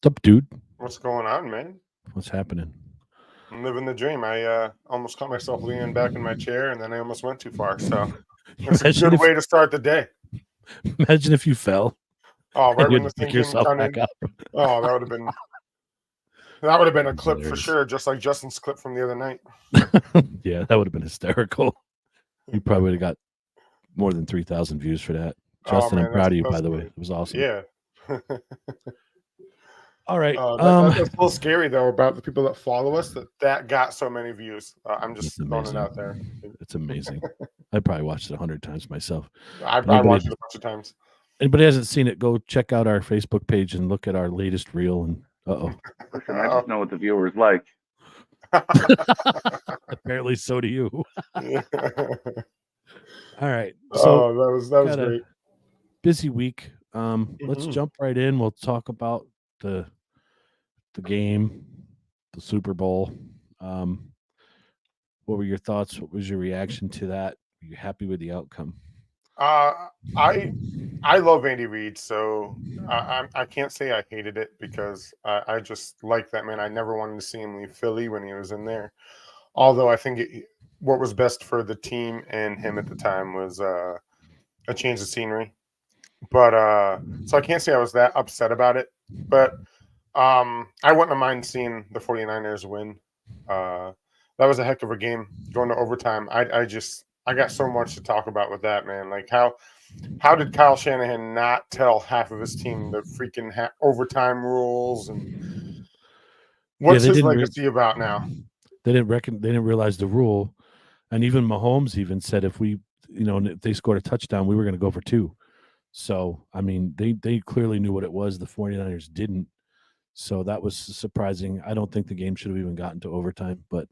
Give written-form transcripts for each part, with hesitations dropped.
What's up, dude? What's going on, man? What's happening? I'm living the dream. I almost caught myself leaning back in my chair, and then I almost went too far. So it's a Imagine good if way to start the day. imagine if you fell Oh, and right you when had the to pick thing came yourself down back in. up. Oh, that would have been a clip for Hilarious. sure, just like Justin's clip from the other night. Yeah, that would have been hysterical. You probably would have got more than 3,000 views for that. Oh Justin, I'm man, proud of you, that's by the way. funny. It was awesome. Yeah. All right. That's a little scary though about the people that follow us that got so many views. I'm It's just throwing it amazing. out there. It's amazing. I probably watched it 100 times myself. But I watched it a bunch of times. anybody hasn't seen it, go check out our Facebook page and look at our latest reel. And Listen, I just know what the viewers like. apparently so do you. All right. So Oh, that was got a great. busy week. Let's Mhm. jump right in. We'll talk about the game, the Super Bowl. Um, what were your thoughts? What was your reaction to that? Were you happy with the outcome? Uh, I I love Andy Reid, so I can't say I hated it because I just like that man. I never wanted to see him leave Philly when he was in there. Although I think what was best for the team and him at the time was a change of scenery. But so I can't say I was that upset about it. But I wouldn't have mind seeing the 49ers win. Uh, that was a heck of a game going to overtime. I got so much to talk about with that, man. Like how did Kyle Shanahan not tell half of his team the freaking overtime rules, and Yeah, what's his legacy about now? they didn't realize the rule, and even Mahomes even said if we, if they scored a touchdown, we were going to go for two. So I mean, they clearly knew what it was. The 49ers didn't. So that was surprising. I don't think the game should have even gotten to overtime, but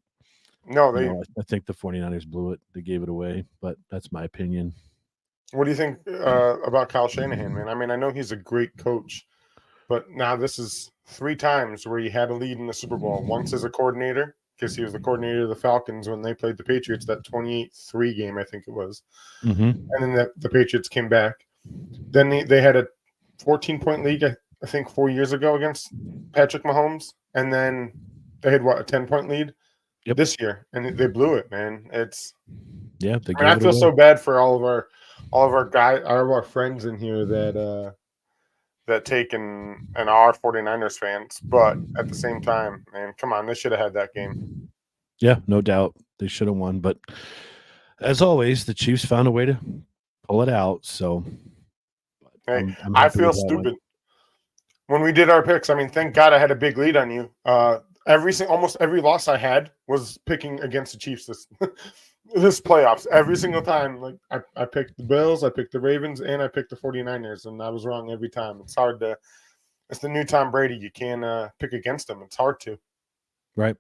No, they. I think the 49ers blew it. They gave it away, but that's my opinion. What do you think about Kyle Shanahan, man? I mean, I know he's a great coach, but now this is three times where he had a lead in the Super Bowl. Once as a coordinator, because he was the coordinator of the Falcons when they played the Patriots, that 28-3 game, I think it was. Mm-hmm. And then the Patriots came back. Then they had a 14-point lead, I think, 4 years ago against Patrick Mahomes. And then they had, what, a 10-point lead Yep. this year. And they blew it, man. Yeah, they I mean, gave I it feel away. so bad for all of our guys, all of our friends in here that take and are 49ers fans, but at the same time, man, come on, they should have had that game. Yeah, no doubt they should have won, but as always, the Chiefs found a way to pull it out. So Hey, I'm I happy feel with how it went. stupid when we did our picks. I mean, thank God I had a big lead on you. Almost every loss I had was picking against the Chiefs this playoffs. Every single time, like I picked the Bills, I picked the Ravens, and I picked the 49ers, and I was wrong every time. It's the new Tom Brady. You can't pick against him. It's hard to. Right.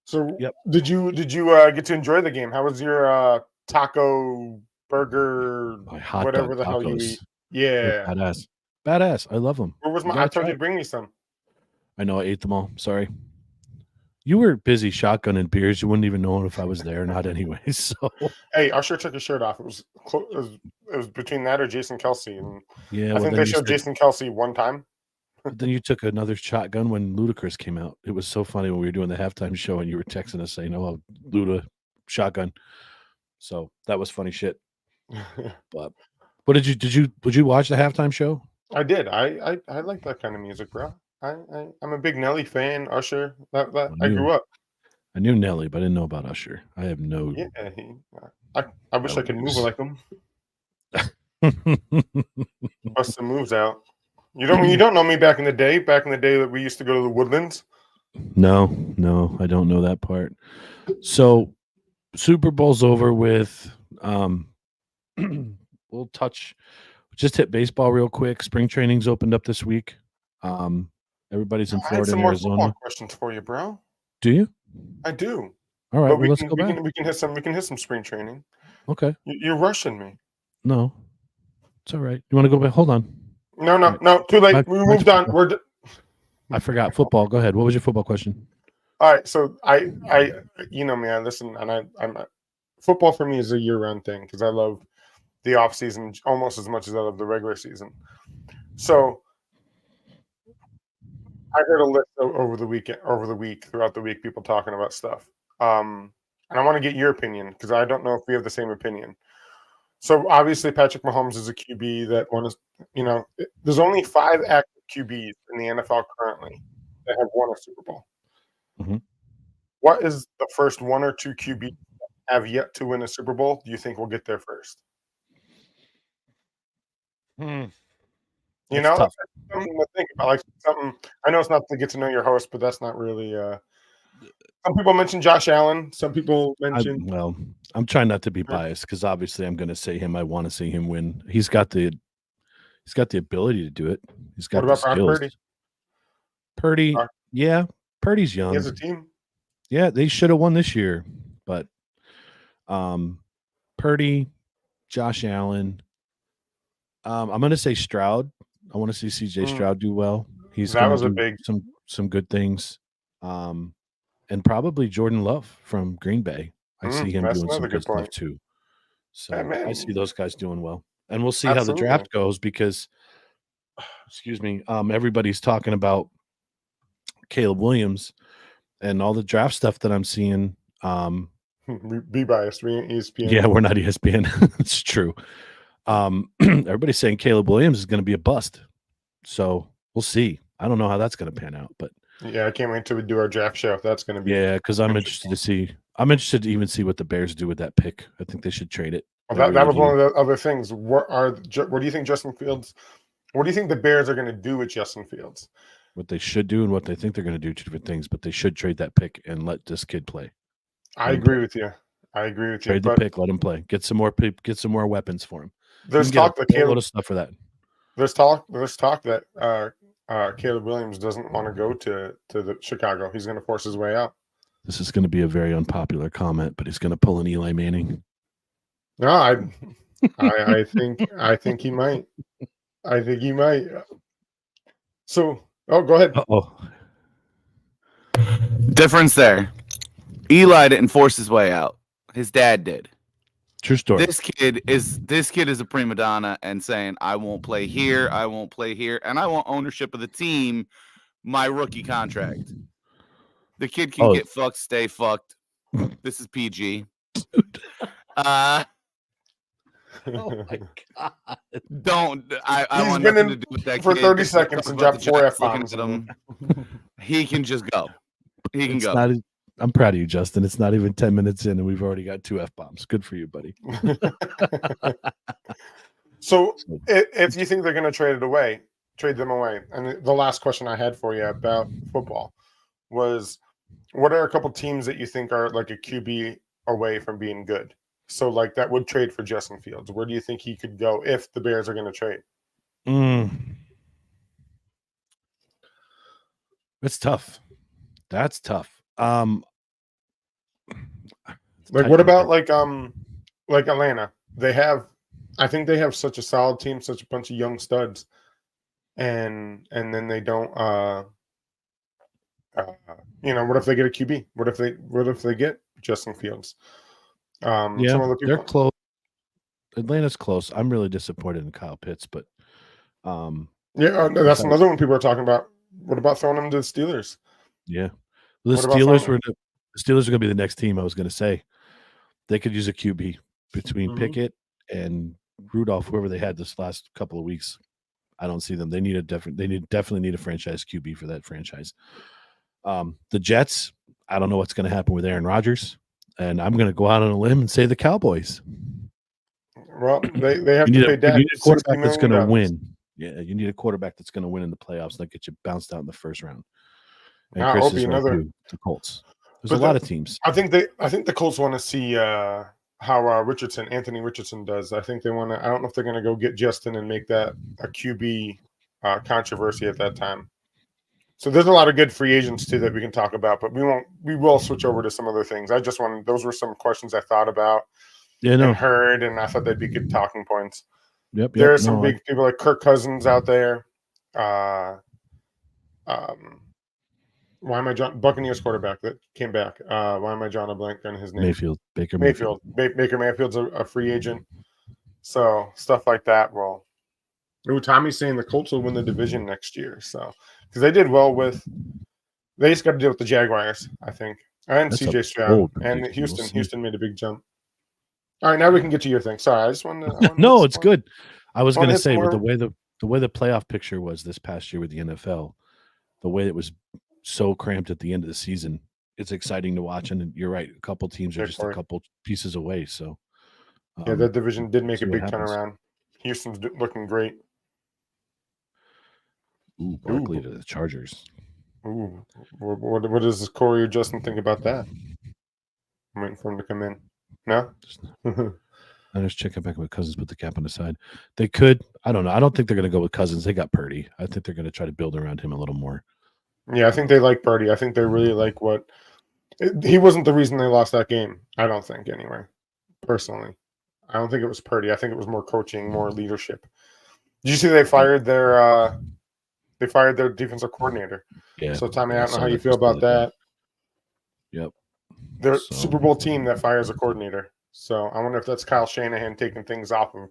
So Yep. did you get to enjoy the game? How was your taco burger, My hot whatever dog the hell you eat? tacos. They're Yeah. badass. Badass. I love them. Where was You my? I gotta told try you to it. bring me some. I know I ate them all. Sorry. You were busy shotgunning beers. You wouldn't even know if I was there or not anyway. So Hey, Usher took his shirt off. It was between that or Jason Kelsey, and yeah, I well think they then you showed said Jason Kelsey one time. then you took another shotgun when Ludacris came out. It was so funny when we were doing the halftime show and you were texting us saying, "Oh, Luda shotgun." So that was funny shit. But what did you watch the halftime show? I did. I like that kind of music, bro. I'm a big Nelly fan. Usher. That I I knew grew up. I knew Nelly, but I didn't know about Usher. I have no Yeah. I wish I could move news. like him. Bust some moves out. You don't know me back in the day. Back in the day that we used to go to the Woodlands. No, I don't know that part. So Super Bowl's over with. We'll touch just hit baseball real quick. Spring training's opened up this week. Um, everybody's in I had Florida some and more football Arizona. questions for you, bro. Do you? I do, All right. but Well, let's go back. we can hit some spring training. Okay. You're rushing me. No, it's all right. You want to go back? Hold on. No, All no, right. no. Too late. We Mine's moved on. football. We're I forgot football. Go ahead. What was your football question? all right. So you know me. I listen, and I'm football for me is a year-round thing because I love the off season almost as much as I love the regular season. So I heard a list over the week, throughout the week, people talking about stuff. And I want to get your opinion because I don't know if we have the same opinion. So obviously, Patrick Mahomes is a QB that there's only 5 active QBs in the NFL currently that have won a Super Bowl. Mm-hmm. What is the first 1 or 2 QBs that have yet to win a Super Bowl? Do you think we'll get there first? You know, tough. that's something to think about. Like something. I know it's not to get to know your host, but that's not really. Some people mention Josh Allen. Some people mention. I'm trying not to be biased because obviously I'm going to say him. I want to see him win. He's got the ability to do it. He's got the skills. Purdy, yeah, Purdy's young. He has a team. Yeah, they should have won this year, but Purdy, Josh Allen. I'm going to say Stroud. I want to see CJ Stroud do well. He's going to do some good things. And probably Jordan Love from Green Bay. I see him doing some good stuff too. So I see those guys doing well. And we'll see how the draft goes because, excuse me, everybody's talking about Caleb Williams and all the draft stuff that I'm seeing. Be biased. We ain't ESPN. Yeah, we're not ESPN. It's true. Everybody's saying Caleb Williams is going to be a bust. So we'll see. I don't know how that's going to pan out, but yeah, I can't wait till we do our draft show. That's going to be because I'm interested to see. I'm interested to even see what the Bears do with that pick. I think they should trade it. Well, that was one of the other things. What do you think Justin Fields? What do you think the Bears are going to do with Justin Fields? What they should do and what they think they're going to do, 2 different things. But they should trade that pick and let this kid play. I agree with you. Trade the pick, let him play. Get some more weapons for him. There's talk that a lot of stuff for that. There's talk that Caleb Williams doesn't want to go to the Chicago. He's going to force his way out. This is going to be a very unpopular comment, but he's going to pull an Eli Manning. No, I think he might. I think he might. So, go ahead. Difference there. Eli didn't force his way out. His dad did. True story. This kid is a prima donna and saying, I won't play here, I won't play here, and I want ownership of the team, my rookie contract. The kid can get fucked, stay fucked. This is PG. Oh my God. I want nothing to do with that for kid. 30 seconds and drop 4 F-bombs. He can just go. He can go. I'm proud of you, Justin. It's not even 10 minutes in, and we've already got 2 F-bombs. Good for you, buddy. So if you think they're going to trade them away, and the last question I had for you about football was, what are a couple teams that you think are like a QB away from being good? So like that would trade for Justin Fields. Where do you think he could go if the Bears are going to trade? It's tough. That's tough. Like what about like Atlanta? I think they have such a solid team, such a bunch of young studs, and then they don't. What if they get a QB? What if they get Justin Fields? They're close. Atlanta's close. I'm really disappointed in Kyle Pitts, but that's another one people are talking about. What about throwing him to the Steelers? Yeah, the Steelers are going to be the next team. I was going to say they could use a QB between Pickett and Rudolph, whoever they had this last couple of weeks. I don't see them. They definitely need a franchise QB for that franchise. The Jets, I don't know what's going to happen with Aaron Rodgers, and I'm going to go out on a limb and say the Cowboys. Well, they have to pay Dak. You need a quarterback that's going to win. Yeah, you need a quarterback that's going to win in the playoffs, not get you bounced out in the first round. And Chris is right too, the Colts. There's a lot of teams. I think the Colts want to see how Anthony Richardson does. I think they want to. I don't know if they're going to go get Justin and make that a QB controversy at that time. So there's a lot of good free agents too that we can talk about, but we will switch over to some other things. Those were some questions I thought about and heard, and I thought they'd be good talking points. Yep. There are some big people like Kirk Cousins out there. Why am I Buccaneers quarterback that came back? Why am I drawing a blank on his name? Baker Mayfield's a free agent. So stuff like that will Ooh, Tommy's saying the Colts will win the division next year. So, because they did well they just got to deal with the Jaguars, I think, and That's a CJ Stroud bold and prediction. We'll see. Houston made a big jump. All right, now we can get to your thing. Sorry, I just wanted to. No, it's good. I was going to hit say, with more- the way the playoff picture was this past year with the NFL, the way it was so cramped at the end of the season, it's exciting to watch. And you're right, a couple teams are just a couple pieces away. So, yeah, that division did make see a what big happens. turnaround. Houston's looking great. Ooh, Barkley to the Chargers. Ooh, what does Corey or Justin think about that? I'm waiting for him to come in. No. I'm just checking back with Cousins, put the cap on the side. They could. I don't know. I don't think they're going to go with Cousins. They got Purdy. I think they're going to try to build around him a little more. Yeah, I think they like Purdy. I think they really like what he wasn't the reason they lost that game. I don't think, anyway. Personally, I don't think it was Purdy. I think it was more coaching, more leadership. Did you see they fired their defensive coordinator? Yeah. So Tommy, yeah, I don't know how you feel about that. Yep. They're Super Bowl team that fires a coordinator. So I wonder if that's Kyle Shanahan taking things off of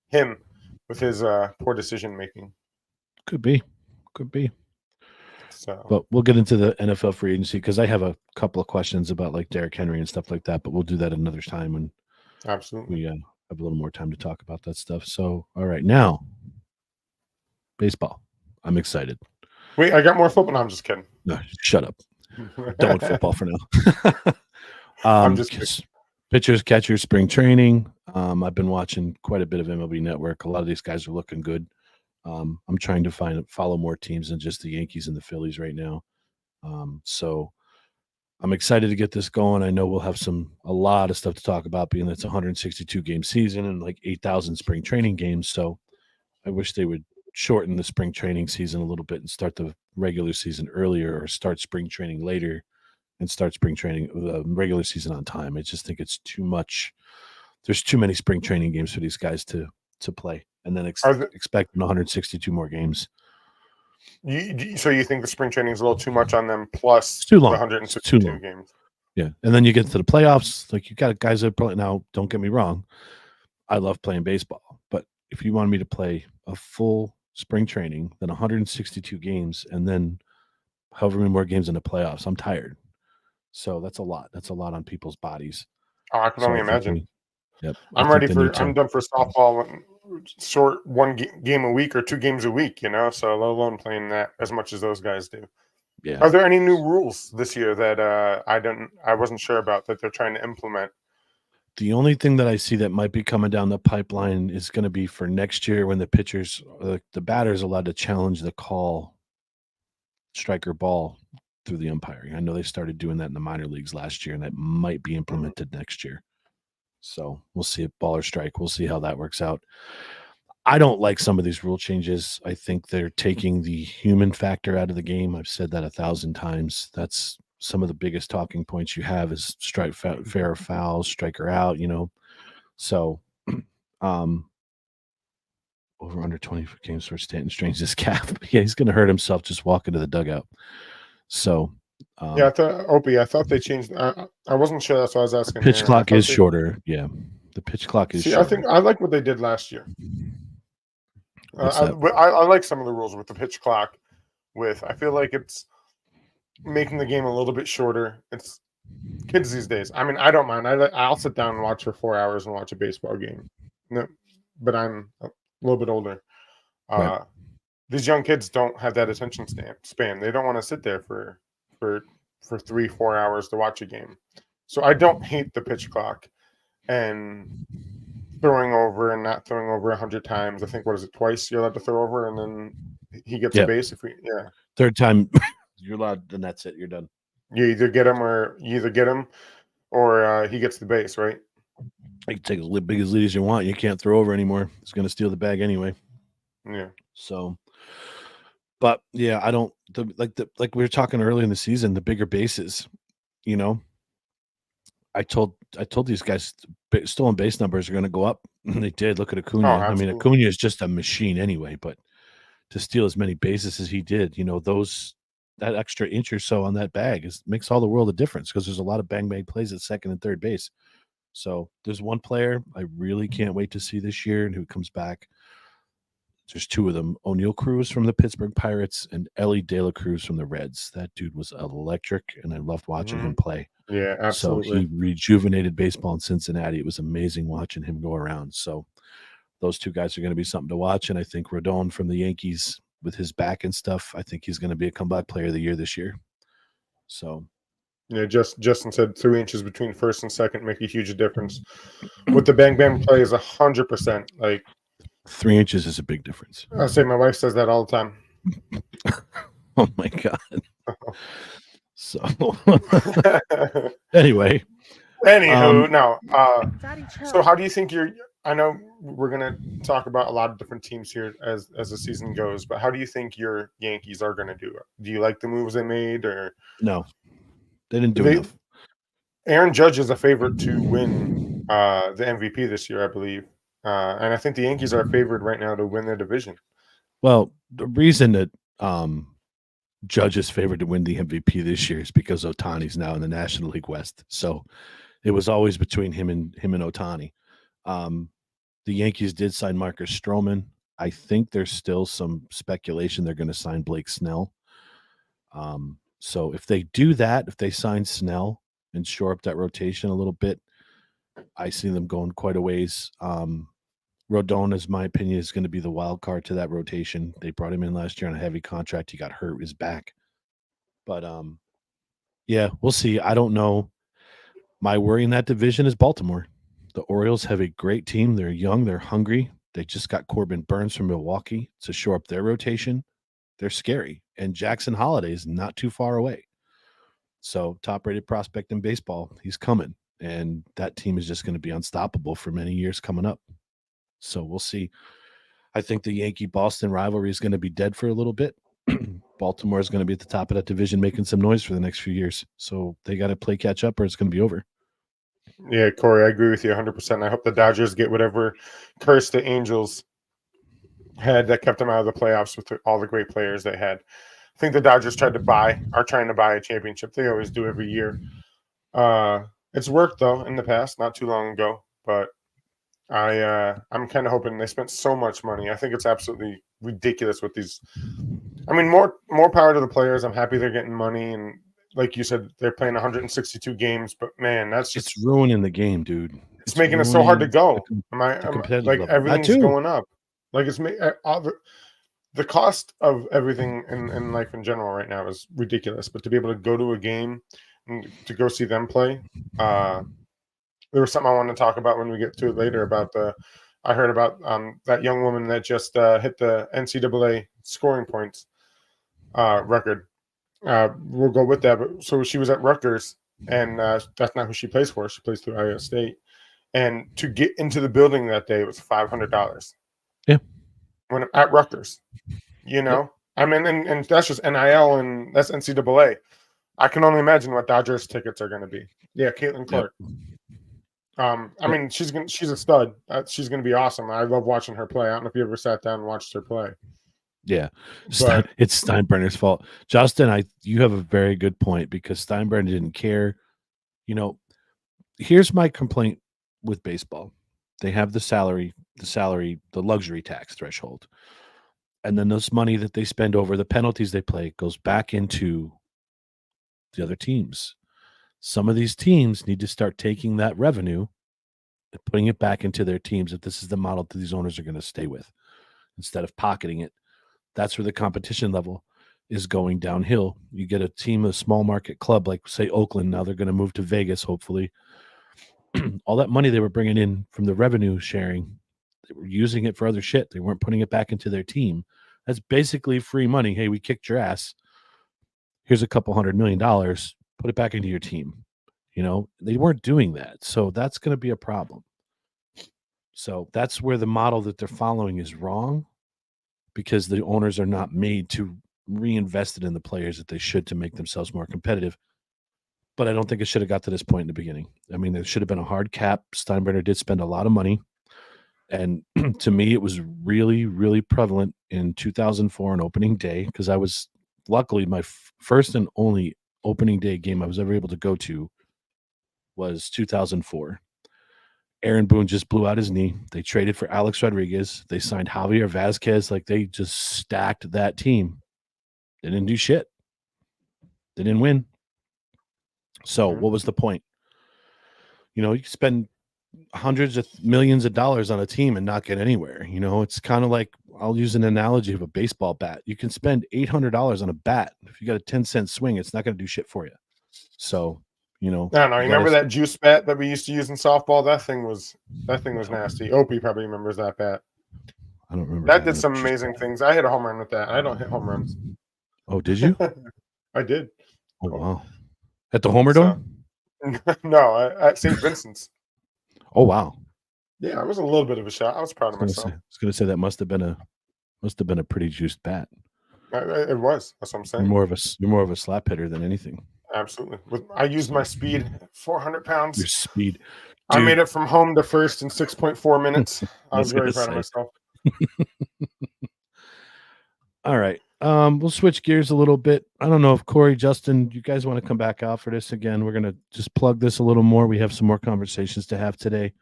him with his poor decision making. Could be. So, but we'll get into the NFL free agency because I have a couple of questions about like Derrick Henry and stuff like that. But we'll do that another time when absolutely we have a little more time to talk about that stuff. So, all right, now baseball. I'm excited. Wait, I got more football. No, I'm just kidding. No, shut up. Done with football for now. I'm just kidding. Pitchers, catchers, spring training. I've been watching quite a bit of MLB Network. A lot of these guys are looking good. I'm trying to follow more teams than just the Yankees and the Phillies right now. So I'm excited to get this going. I know we'll have a lot of stuff to talk about, being that it's a 162 game season and like 8,000 spring training games. So I wish they would shorten the spring training season a little bit and start the regular season earlier, or start spring training later and start spring training, the regular season on time. I just think it's too much. There's too many spring training games for these guys to play, and then expect 162 more games. So you think the spring training is a little too much on them? Plus, it's too long. The 162 games. Yeah, and then you get to the playoffs. Like, you got guys that play now. Don't get me wrong, I love playing baseball, but if you wanted me to play a full spring training, then 162 games, and then however many more games in the playoffs, I'm tired. So that's a lot. That's a lot on people's bodies. Oh, I can only imagine. Yep. I'm done for softball. Short one game a week or 2 games a week, so let alone playing that as much as those guys do. Yeah. Are there any new rules this year that I wasn't sure about that they're trying to implement? The only thing that I see that might be coming down the pipeline is going to be for next year, when the pitchers, the batters, are allowed to challenge the call, striker ball, through the umpiring. I know they started doing that in the minor leagues last year, and that might be implemented next year. So we'll see if ball or strike. We'll see how that works out. I don't like some of these rule changes. I think they're taking the human factor out of the game. I've said that 1,000 times. That's some of the biggest talking points you have is strike, fair or foul, striker out, So over under 20 games for Stanton strains his calf. Yeah, he's going to hurt himself just walking to the dugout. So yeah, I thought they changed. I wasn't sure. That's why I was asking. Pitch clock is shorter. Yeah, the pitch clock is shorter. I think I like what they did last year. I like some of the rules with the pitch clock. I feel like it's making the game a little bit shorter. It's kids these days. I mean, I don't mind. I'll sit down and watch for 4 hours and watch a baseball game. No, but I'm a little bit older. Right. These young kids don't have that attention span. They don't want to sit there for 3-4 hours to watch a game. So I don't hate the pitch clock and throwing over and not throwing over 100 times. I think, what is it, twice you're allowed to throw over, and then he gets a base. Third time you're allowed, then that's it. You're done. You either get him or he gets the base, right? You can take as big as lead as you want. You can't throw over anymore. It's going to steal the bag anyway. Yeah. So, but yeah, I don't like we were talking early in the season, the bigger bases, I told these guys stolen base numbers are going to go up, and they did. Look at Acuna. I mean, Acuna is just a machine anyway, but to steal as many bases as he did, that extra inch or so on that bag makes all the world of difference, because there's a lot of bang plays at second and third base. So there's one player I really can't wait to see this year, and who comes back, There's two of them. O'Neal Cruz from the Pittsburgh Pirates and Ellie De La Cruz from the Reds. That dude was electric, and I loved watching him play. Yeah, So absolutely. he rejuvenated baseball in Cincinnati. It was amazing watching him go around. So those two guys are going to be something to watch. And I think Rodon from the Yankees with his back and stuff, I think he's going to be a comeback player of the year this year. So Yeah, Justin said 3 inches between first and second make a huge difference. With the bang bang play is 100%. Like 3 inches is a big difference. I say, my wife says that all the time. Oh my God. So anyway. Anywho, no. So how do you think I know we're gonna talk about a lot of different teams here as the season goes, but how do you think your Yankees are gonna do? Do you like the moves they made, or no? They didn't do enough. Aaron Judge is a favorite to win the MVP this year, I believe. And I think the Yankees are favored right now to win their division. Well, the reason that Judge is favored to win the MVP this year is because Ohtani's now in the National League West. So it was always between him and Ohtani. The Yankees did sign Marcus Stroman. I think there's still some speculation they're going to sign Blake Snell. So if they do that, if they sign Snell and shore up that rotation a little bit, I see them going quite a ways. Rodon, is my opinion, is going to be the wild card to that rotation. They brought him in last year on a heavy contract. He got hurt, his back. But yeah, we'll see. I don't know. My worry in that division is Baltimore. The Orioles have a great team. They're young. They're hungry. They just got Corbin Burns from Milwaukee to shore up their rotation. They're scary. And Jackson Holiday is not too far away. So top-rated prospect in baseball, he's coming. And that team is just going to be unstoppable for many years coming up. So we'll see. I think the Yankee-Boston rivalry is going to be dead for a little bit. Baltimore is going to be at the top of that division making some noise for the next few years. So they got to play catch up or it's going to be over. Yeah, Corey, I agree with you 100%. I hope the Dodgers get whatever curse the Angels had that kept them out of the playoffs with all the great players they had. I think the Dodgers are trying to buy a championship. They always do every year. It's worked, though, in the past, not too long ago. But I'm kind of hoping they spent so much money. I think it's absolutely ridiculous with these. I mean, more power to the players. I'm happy they're getting money, and like you said, they're playing 162 games. But man, it's ruining the game, dude. It's making it so hard to go. Like everything's going up. Like it's the cost of everything in life in general right now is ridiculous. But to be able to go to a game and to go see them play, there was something I want to talk about when we get to it later about I heard about that young woman that just hit the NCAA scoring points record. We'll go with that. But so she was at Rutgers, and that's not who she plays for. She plays through Iowa State. And to get into the building that day was $500. Yeah. When at Rutgers, you know, yep. I mean, and that's just NIL and that's NCAA. I can only imagine what Dodgers tickets are going to be. Yeah, Caitlin Clark. Yep. I mean, she's a stud. She's going to be awesome. I love watching her play. I don't know if you ever sat down and watched her play. Yeah, it's Steinbrenner's fault. Justin, you have a very good point because Steinbrenner didn't care. You know, here's my complaint with baseball. They have the luxury tax threshold. And then this money that they spend over the penalties they play goes back into the other teams. Some of these teams need to start taking that revenue and putting it back into their teams if this is the model that these owners are going to stay with instead of pocketing it. That's where the competition level is going downhill. You get a team, a small market club like, say, Oakland. Now they're going to move to Vegas, hopefully. All that money they were bringing in from the revenue sharing, they were using it for other shit. They weren't putting it back into their team. That's basically free money. Hey, we kicked your ass. Here's a couple $100 million. Put it back into your team. You know, they weren't doing that. So that's going to be a problem. So that's where the model that they're following is wrong because the owners are not made to reinvest it in the players that they should to make themselves more competitive. But I don't think it should have got to this point in the beginning. I mean, there should have been a hard cap. Steinbrenner did spend a lot of money. And to me, it was really, really prevalent in 2004 on opening day because I was luckily my first and only opening day game I was ever able to go to was 2004. Aaron Boone just blew out his knee. They traded for Alex Rodriguez. They signed Javier Vazquez. Like, they just stacked that team. They didn't do shit. They didn't win. So what was the point? You know, you can spend hundreds of millions of dollars on a team and not get anywhere. You know, it's kind of like, I'll use an analogy of a baseball bat. You can spend $800 on a bat. If you got a 10-cent swing, it's not going to do shit for you. So, you know, I don't know. You remember that juice bat that we used to use in softball? That thing was nasty. Opie probably remembers that bat. I don't remember. That did some amazing things. I hit a home run with that. I don't hit home runs. Oh, did you? I did. Oh, wow. At the Homer Dome? No, at St. Vincent's. Oh, wow. Yeah, it was a little bit of a shot. I was proud of myself. I was going to say that must have been a pretty juiced bat. It was. That's what I'm saying. You're more of a slap hitter than anything. Absolutely. I used my speed, 400 pounds. Your speed. Dude. I made it from home to first in 6.4 minutes. I was very proud of myself. All right. We'll switch gears a little bit. I don't know if Corey, Justin, you guys want to come back out for this again. We're going to just plug this a little more. We have some more conversations to have today.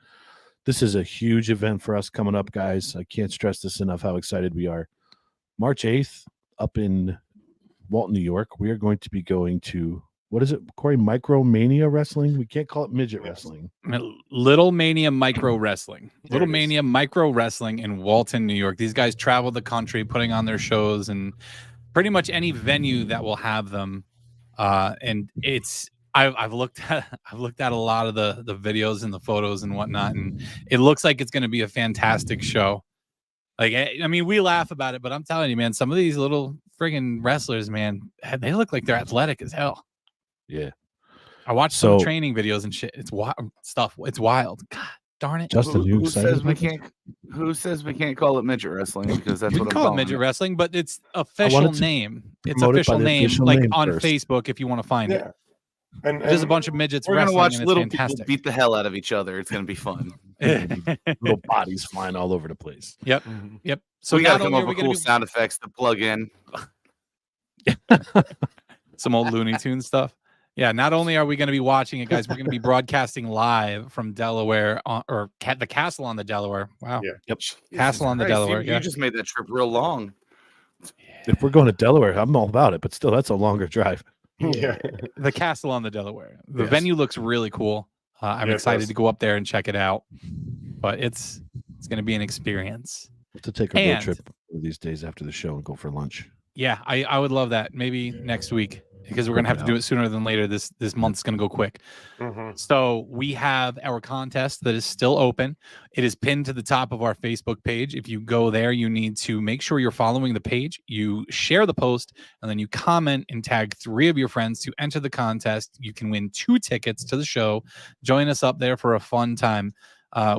This is a huge event for us coming up, guys. I can't stress this enough how excited we are. March 8th up in Walton, New York, we are going to be going to, what is it, Corey? Micromania Wrestling? We can't call it midget wrestling. Little Mania Micro Wrestling. Little Mania Micro Wrestling in Walton, New York. These guys travel the country putting on their shows and pretty much any venue that will have them. And it's I've looked at a lot of the videos and the photos and whatnot, and it looks like it's going to be a fantastic show. Like, I mean, we laugh about it, but I'm telling you, man, some of these little friggin' wrestlers, man, they look like they're athletic as hell. Yeah. I watched some training videos and shit. It's wild stuff. It's wild. God darn it. Justin, who says we can't call it midget wrestling? Because that's what I'm calling it. Midget wrestling, but it's official name. It's official name, like on Facebook if you want to find it. And there's a bunch of midgets. We're gonna watch little people beat the hell out of each other. It's gonna be fun. Little bodies flying all over the place. Yep. Yep. So we gotta come up with cool sound effects to plug in. Some old Looney Tunes stuff. Yeah. Not only are we going to be watching it, guys, we're going to be broadcasting live from Delaware or the Castle on the Delaware. Wow. Yeah. Yep. Castle on the Delaware. You just made that trip real long. If we're going to Delaware, I'm all about it, but still, that's a longer drive. Yeah. The Castle on the Delaware. The venue looks really cool. I'm excited to go up there and check it out. But it's going to be an experience. We'll have to take a road trip these days after the show and go for lunch. Yeah, I would love that. Maybe next week, because we're going to have to do it sooner than later. This month's going to go quick. So we have our contest that is still open. It is pinned to the top of our Facebook page. If you go there, you need to make sure you're following the page. You share the post, and then you comment and tag 3 of your friends to enter the contest. You can win 2 tickets to the show. Join us up there for a fun time.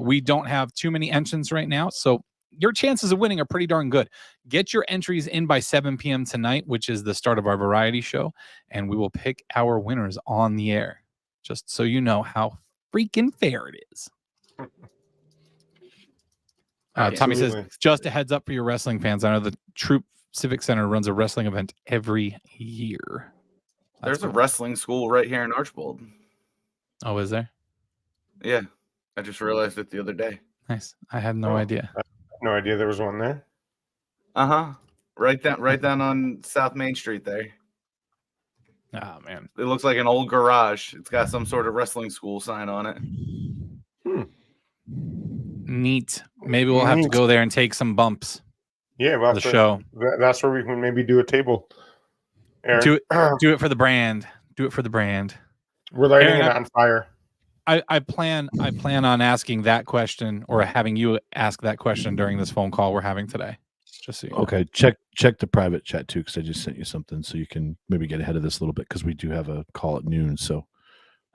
We don't have too many entrants right now, so your chances of winning are pretty darn good. Get your entries in by 7 p.m. tonight, which is the start of our variety show, and we will pick our winners on the air, just so you know how freaking fair it is. Tommy says, just a heads up for your wrestling fans. I know the Troop Civic Center runs a wrestling event every year. There's a wrestling school right here in Archbold. Oh, is there? Yeah. I just realized it the other day. Nice. I had no idea. No idea there was one there. Right down on South Main Street there. Oh man, it looks like an old garage. It's got some sort of wrestling school sign on it. Neat. Maybe we'll have to go there and take some bumps. Yeah, well, the show. That's where we can maybe do a table. Aaron. Do it for the brand. Do it for the brand. We're lighting it on fire. I plan on asking that question or having you ask that question during this phone call we're having today. Just so you know. Okay, check the private chat too, because I just sent you something so you can maybe get ahead of this a little bit because we do have a call at noon. So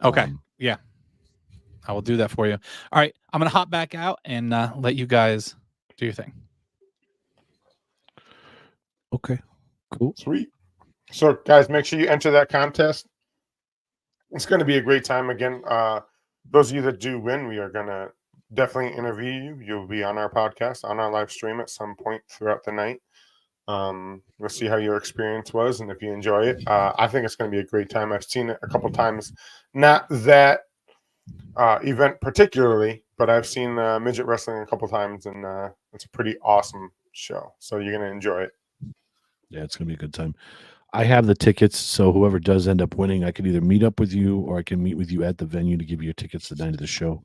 okay, yeah, I will do that for you. All right, I'm gonna hop back out and let you guys do your thing. Okay, cool, sweet. So guys, make sure you enter that contest. It's going to be a great time again. Those of you that do win, we are going to definitely interview you. You'll be on our podcast, on our live stream at some point throughout the night. We'll see how your experience was and if you enjoy it. I think it's going to be a great time. I've seen it a couple times. Not that event particularly, but I've seen midget wrestling a couple times, and it's a pretty awesome show. So you're gonna enjoy it. Yeah, it's gonna be a good time. I have the tickets, so whoever does end up winning, I could either meet up with you or I can meet with you at the venue to give you your tickets the night of the show.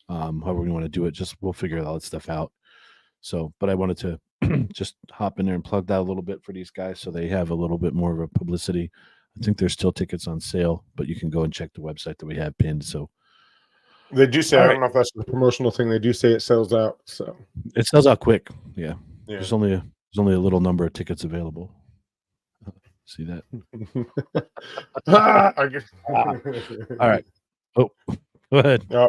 However we want to do it, just we'll figure all that stuff out. So, but I wanted to just hop in there and plug that a little bit for these guys so they have a little bit more of a publicity. I think there's still tickets on sale, but you can go and check the website that we have pinned. So They do say, All I right. don't know if that's the promotional thing. They do say it sells out. So it sells out quick. Yeah. yeah. There's only a little number of tickets available. See that? I guess. All right. Oh, go ahead. No,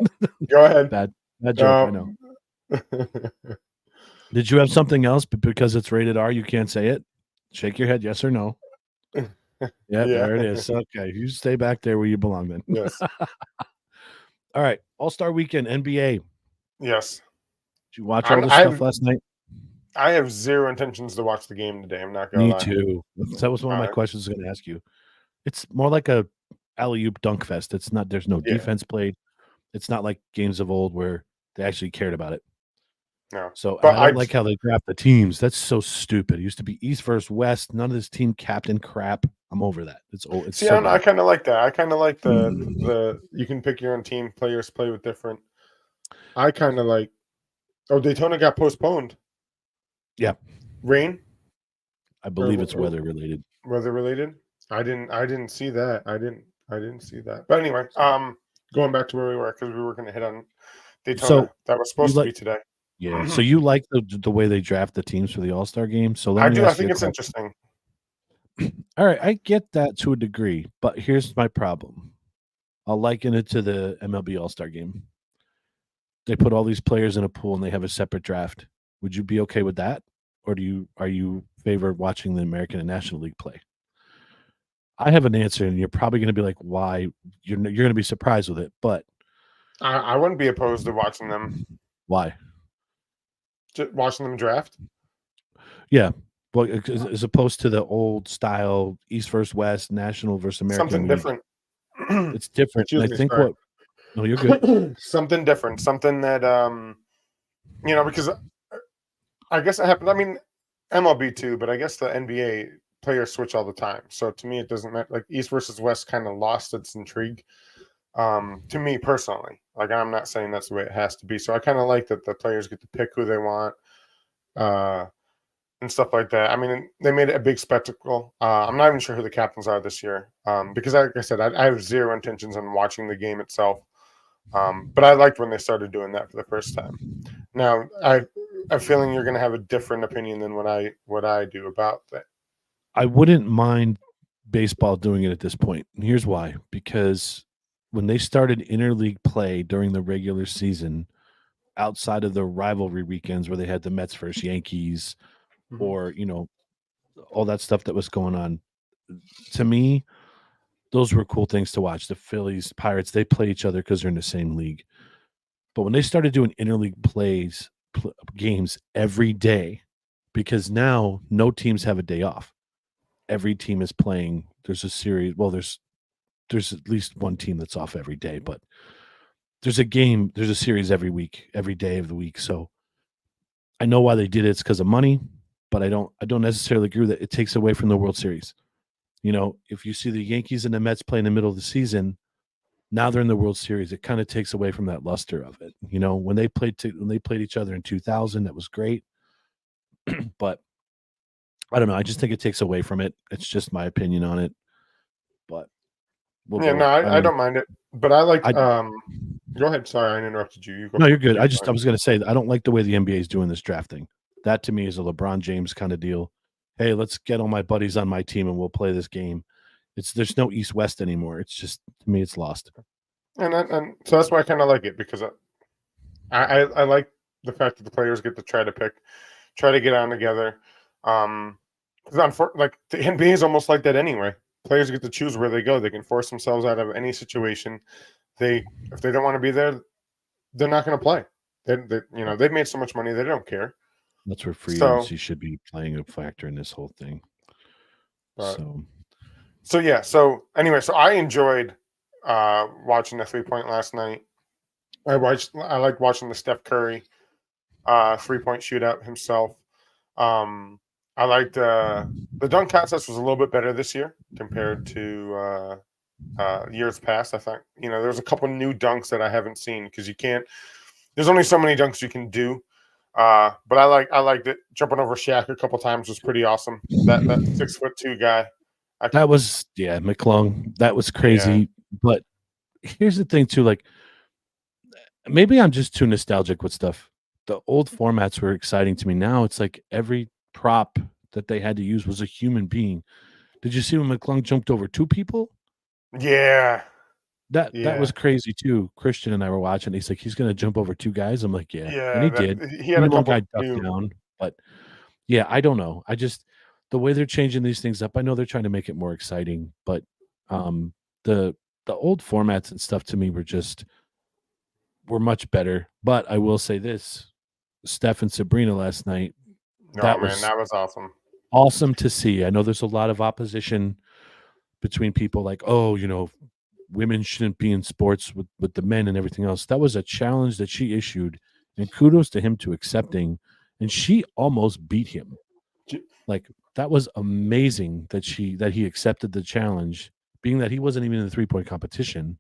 go ahead. Bad joke. I know. Did you have something else? But because it's rated R, you can't say it. Shake your head, yes or no. Yeah, there it is. Okay, you stay back there where you belong then. Yes. All right, All-Star Weekend, NBA. Yes. Did you watch all this stuff last night? I have zero intentions to watch the game today. I'm not gonna lie. Me too. That was one of my questions I was going to ask you. It's more like a alley-oop dunk fest. It's not. There's no defense played. It's not like games of old where they actually cared about it. No. So But I don't like how they draft the teams. That's so stupid. It used to be East versus West. None of this team captain crap. I'm over that. It's old. It's See, so I kind of like that. I kind of like the Mm. you can pick your own team. Players play with different. I kind of like. Oh, Daytona got postponed. Yeah. Rain. I believe it's weather related. Weather related. I didn't see that. I didn't see that. But anyway, going back to where we were because we were going to hit on Daytona. So, that was supposed to be today. Yeah. So you like the way they draft the teams for the All-Star game? So I do. I think it's interesting. All right, I get that to a degree, but here's my problem. I'll liken it to the MLB All-Star game. They put all these players in a pool and they have a separate draft. Would you be okay with that? Or are you favor watching the American and National League play? I have an answer, and you're probably going to be like, why? You're going to be surprised with it, but I wouldn't be opposed to watching them. Why? Just watching them draft? Yeah. Well, as opposed to the old style East versus West, National versus American. Something different. It's different. Excuse I me, think sorry. No, you're good. Something different. Something that because I guess it happened. I mean, MLB too, but I guess the NBA players switch all the time. So to me, it doesn't matter. Like East versus West kind of lost its intrigue. To me personally, like I'm not saying that's the way it has to be. So I kind of like that the players get to pick who they want, and stuff like that. I mean, they made it a big spectacle. I'm not even sure who the captains are this year, because like I said, I have zero intentions on watching the game itself. But I liked when they started doing that for the first time. Now I'm feeling you're going to have a different opinion than what I do about that. I wouldn't mind baseball doing it at this point. And here's why. Because when they started interleague play during the regular season, outside of the rivalry weekends where they had the Mets versus Yankees or, all that stuff that was going on, to me, those were cool things to watch. The Phillies, Pirates, they play each other because they're in the same league. But when they started doing interleague games every day, because now no teams have a day off. Every team is playing. There's a series. Well, there's at least one team that's off every day, but there's a game. There's a series every week, every day of the week. So I know why they did it. It's because of money, but I don't necessarily agree that it takes away from the World Series. If you see the Yankees and the Mets play in the middle of the season, now they're in the World Series. It kind of takes away from that luster of it. When they played each other in 2000, that was great. But I don't know. I just think it takes away from it. It's just my opinion on it. But I don't mind it. But I like. Go ahead. Sorry, I interrupted you. No, you're good. I was going to say I don't like the way the NBA is doing this draft thing. That to me is a LeBron James kind of deal. Hey, let's get all my buddies on my team and we'll play this game. There's no East West anymore. It's just, to me, it's lost. And so that's why I kind of like it, because I like the fact that the players get to try to get on together. Because like the NBA is almost like that anyway. Players get to choose where they go. They can force themselves out of any situation. If they don't want to be there, they're not going to play. They've made so much money they don't care. That's where free agency should be playing a factor in this whole thing. So anyway, so I enjoyed watching the 3-point last night. I like watching the Steph Curry 3-point shootout himself. I liked the dunk contest was a little bit better this year compared to years past. I think there's a couple new dunks that I haven't seen because you can't. There's only so many dunks you can do. But I liked it. Jumping over Shaq a couple times was pretty awesome. That 6'2" guy. That was McClung. That was crazy. Yeah. But here's the thing too, like maybe I'm just too nostalgic with stuff. The old formats were exciting to me. Now it's like every prop that they had to use was a human being. Did you see when McClung jumped over 2 people? Yeah. That was crazy too. Christian and I were watching. He's like, he's gonna jump over 2 guys. I'm like, yeah, and he did. He had a one couple guy ducked down, but yeah, I don't know. I just the way they're changing these things up. I know they're trying to make it more exciting, but the old formats and stuff to me were much better. But I will say this: Steph and Sabrina last night. that was awesome. Awesome to see. I know there's a lot of opposition between people like, oh, women shouldn't be in sports with the men and everything else. That was a challenge that she issued, and kudos to him to accepting. And she almost beat him. Like that was amazing that he accepted the challenge, being that he wasn't even in the 3-point competition,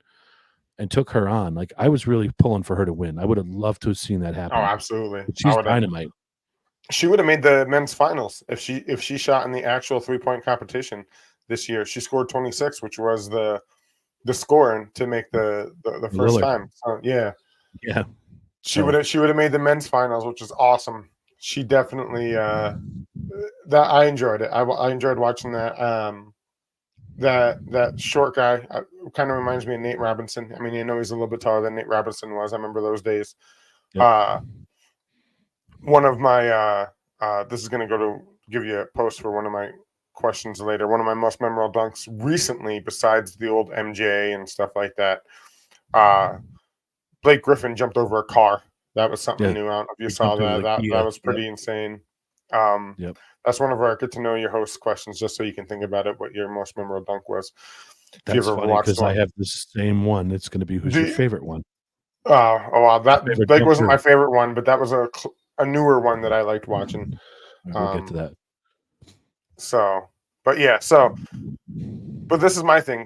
and took her on. Like I was really pulling for her to win. I would have loved to have seen that happen. Oh, absolutely. But she's dynamite. She would have made the men's finals if she shot in the actual 3-point competition this year. She scored 26, which was the scoring to make the first time. So, yeah. She would have made the men's finals, which is awesome. She definitely that I enjoyed it. I enjoyed watching that. That short guy kind of reminds me of Nate Robinson. I mean, he's a little bit taller than Nate Robinson was. I remember those days. Yep. One of my this is going to give you a post for one of my questions later. One of my most memorable dunks recently, besides the old MJ and stuff like that, Blake Griffin jumped over a car. That was something new. I don't know if you saw that. That was pretty insane. Yep. That's one of our get to know your host questions, just so you can think about it, what your most memorable dunk was. That's funny because I have the same one. It's going to be who's your favorite one? That Blake wasn't my favorite one, but that was a newer one that I liked watching. We'll get to that. But this is my thing.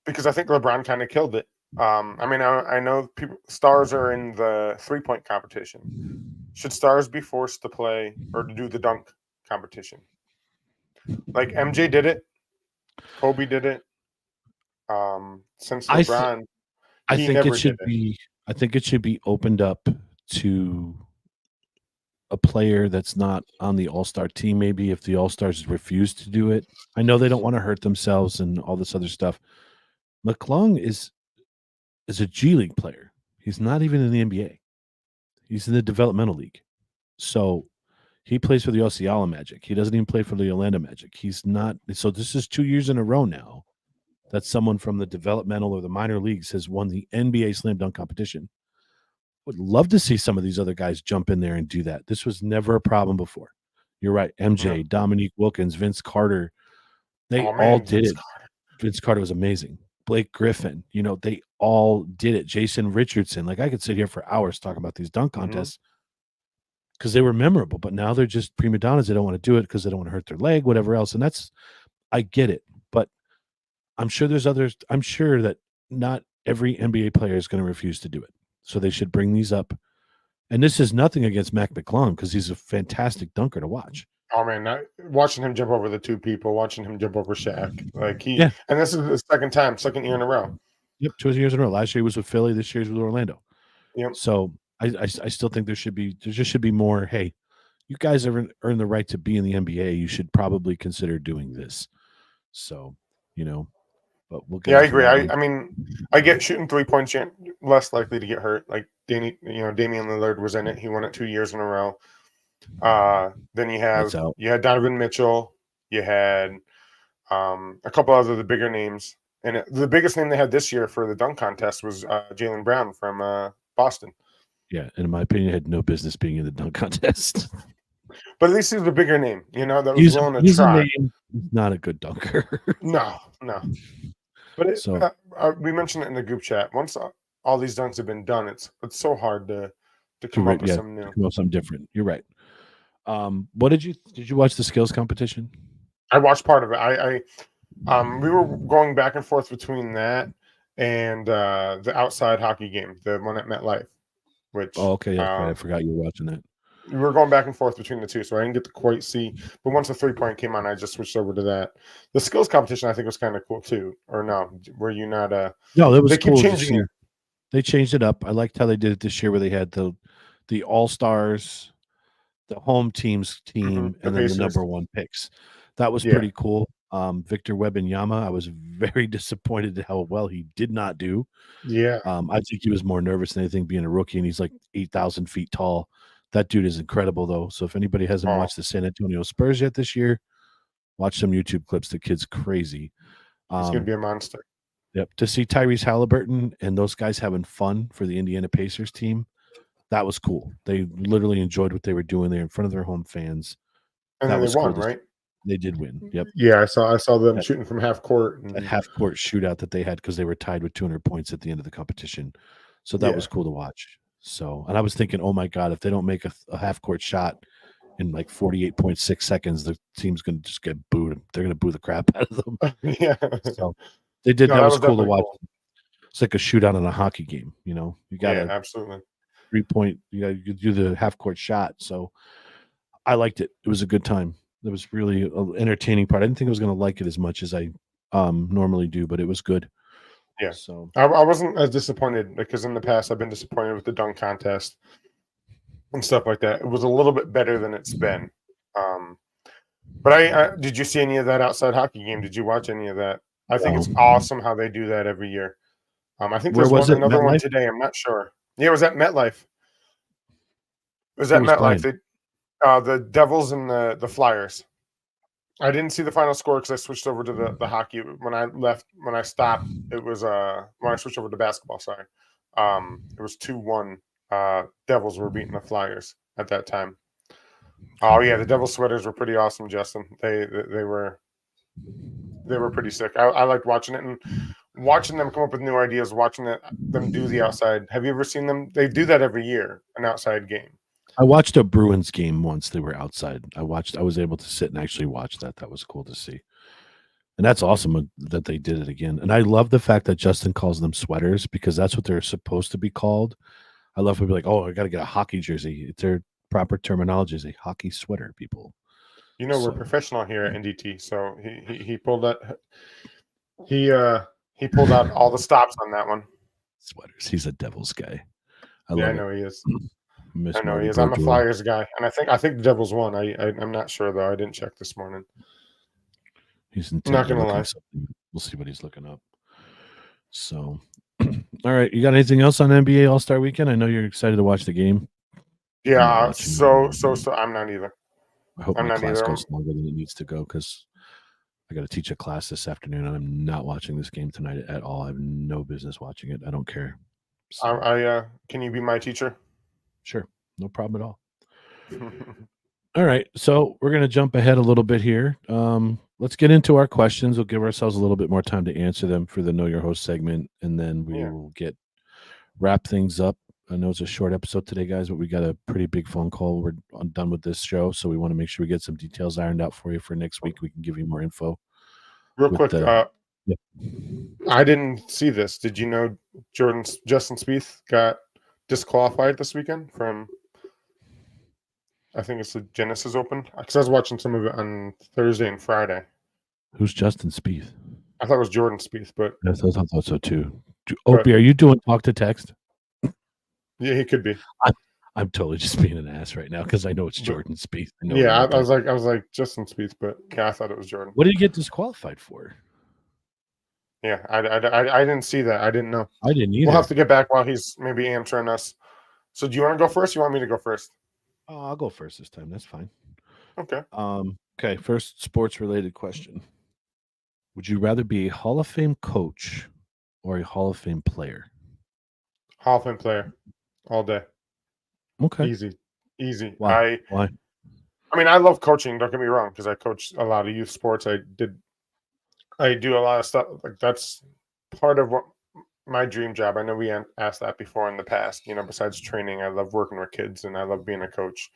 Because I think LeBron kind of killed it. I know stars are in the 3-point competition. Should stars be forced to play or to do the dunk competition? Like MJ did it, Kobe did it. Since LeBron, I think it should be opened up to a player that's not on the All-Star team. Maybe if the All-Stars refuse to do it, I know they don't want to hurt themselves and all this other stuff. McClung is a G League player. He's not even in the NBA. He's in the developmental league. So he plays for the Osceola Magic. He doesn't even play for the Orlando Magic. He's not. So this is 2 years in a row now that someone from the developmental or the minor leagues has won the NBA slam dunk competition. Would love to see some of these other guys jump in there and do that. This was never a problem before. You're right. MJ, Dominique Wilkins, Vince Carter, they all did it. Vince Carter was amazing. Blake Griffin, they all did it. Jason Richardson. Like I could sit here for hours talking about these dunk contests because they were memorable, but now they're just prima donnas. They don't want to do it because they don't want to hurt their leg, whatever else. And I get it, but I'm sure there's others. I'm sure that not every NBA player is going to refuse to do it. So they should bring these up. And this is nothing against Mac McClung because he's a fantastic dunker to watch. Oh man, watching him jump over the 2 people, watching him jump over Shaq, and this is the second year in a row. Yep, 2 years in a row. Last year he was with Philly. This year he's with Orlando. Yep. So I still think there just should be more. Hey, you guys earn the right to be in the NBA. You should probably consider doing this. So but we'll get. Yeah, I agree. I mean, I get shooting 3-point less likely to get hurt. Like Damian Lillard was in it. He won it 2 years in a row. Then you had Donovan Mitchell. You had a couple other the bigger names, and the biggest name they had this year for the dunk contest was Jaylen Brown from Boston. Yeah, and in my opinion, had no business being in the dunk contest. But at least he's a bigger name, that was willing to try. He's not a good dunker. No. But we mentioned it in the group chat. Once all these dunks have been done. It's so hard to come Right, up with yeah, something new. come up with something different. You're right. What did you watch the skills competition? I watched part of it. We were going back and forth between that and the outside hockey game, the one at MetLife, which Oh, okay, that's right. I forgot you were watching that. we were going back and forth between the two, so I didn't get to quite see. But once the 3-point came on, I just switched over to that. The skills competition, I think, was kind of cool too. Or no, were you not? No, that was They keep cool to changing see. it. They changed it up. I liked how they did it this year, where they had the all-stars, the home team's team, The and then the Pacers. number one picks. That was Yeah. pretty cool. Victor Wembanyama, I was very disappointed at how well he did not do. Yeah. I think he was more nervous than anything being a rookie, and he's like 8,000 feet tall. That dude is incredible, though. So if anybody hasn't Oh. watched the San Antonio Spurs yet this year, watch some YouTube clips. The kid's crazy. He's going to be a monster. Yep. To see Tyrese Halliburton and those guys having fun for the Indiana Pacers team, that was cool. They literally enjoyed what they were doing there in front of their home fans. And That then was they cool won, to see. right? They did win. Yep. Yeah, I saw them That- shooting from half court. That And, half court shootout that they had because they were tied with 200 points at the end of the competition. So that was cool to watch. So, and I was thinking, oh my God, if they don't make a half court shot in like 48.6 seconds, the team's going to just get booed. They're going to boo the crap out of them. yeah. So they did. No, that was cool to definitely watch. cool. It's like a shootout in a hockey game. You know, you got Yeah, a absolutely. 3-point, you do the half court shot. So I liked it. It was a good time. It was really an entertaining part. I didn't think I was going to like it as much as I normally do, but it was good. Yeah. So I wasn't as disappointed because in the past I've been disappointed with the dunk contest and stuff like that. It was a little bit better than it's been. But I did you see any of that outside hockey game? Did you watch any of that? I think it's awesome how they do that every year. I think Where there's was it? another one MetLife? today. I'm not sure. Yeah, it was at MetLife. It was Who at was MetLife. playing? The Devils and the Flyers. I didn't see the final score because I switched over to the hockey when I stopped. It was when I switched over to basketball. Sorry, it was 2-1. Devils were beating the Flyers at that time. Oh yeah, the Devils sweaters were pretty awesome, Justin. They were pretty sick. I liked watching it and watching them come up with new ideas. Watching them do the outside. Have you ever seen them? They do that every year, an outside game. I watched a Bruins game once. They were outside. I was able to sit and actually watch that. That was cool to see. And that's awesome that they did it again. And I love the fact that Justin calls them sweaters because that's what they're supposed to be called. I love to be like, oh, I got to get a hockey jersey. It's their proper terminology is a hockey sweater, people. You know, we're So- professional here at NDT, so he pulled that. He pulled out all the stops on that one. Sweaters. He's a Devils guy. I Yeah, I love know it. he is. Miss I know Marty he is. I'm a Brodeur. Flyers guy, and I think the Devils won. I'm not sure though. I didn't check this morning. He's Not intently gonna looking lie. something. We'll see what he's looking up. So, all right, you got anything else on NBA All-Star Weekend? I know you're excited to watch the game. I'm not Yeah. watching So I'm not either. I hope I'm my not class either. goes longer than it needs to go because I got to teach a class this afternoon, and I'm not watching this game tonight at all. I have no business watching it. I don't care. So, I can you be my teacher? sure, no problem at all. All right, so we're going to jump ahead a little bit here. Let's get into our questions. We'll give ourselves a little bit more time to answer them for the Know Your Host segment, and then we Yeah. will wrap things up. I know it's a short episode today, guys, but we got a pretty big phone call. We're done with this show, so we want to make sure we get some details ironed out for you for next week. We can give you more info. Real With quick, the- yeah. I didn't see this. Did you know Justin Spieth got disqualified this weekend from? I think it's the Genesis Open because I was watching some of it on Thursday and Friday. Who's Justin Spieth? I thought it was Jordan Spieth, but I thought so too. Opie, are you doing talk to text? yeah, he could be. I'm totally just being an ass right now because I know it's But- Jordan Spieth. I know Yeah, what I was like Justin Spieth, but yeah, I thought it was Jordan. What did he get disqualified for? Yeah, I didn't see that. I didn't know. I didn't either. We'll have to get back while he's maybe answering us. So, do you want to go first? Or you want me to go first? Oh, I'll go first this time. That's fine. Okay. Okay, first sports related question. Would you rather be a Hall of Fame coach or a Hall of Fame player? Hall of Fame player, all day. Okay. Easy. Why? I mean, I love coaching. Don't get me wrong, because I coach a lot of youth sports. I do a lot of stuff. Like that's part of what my dream job. I know we asked that before in the past. You know, besides training, I love working with kids and I love being a coach.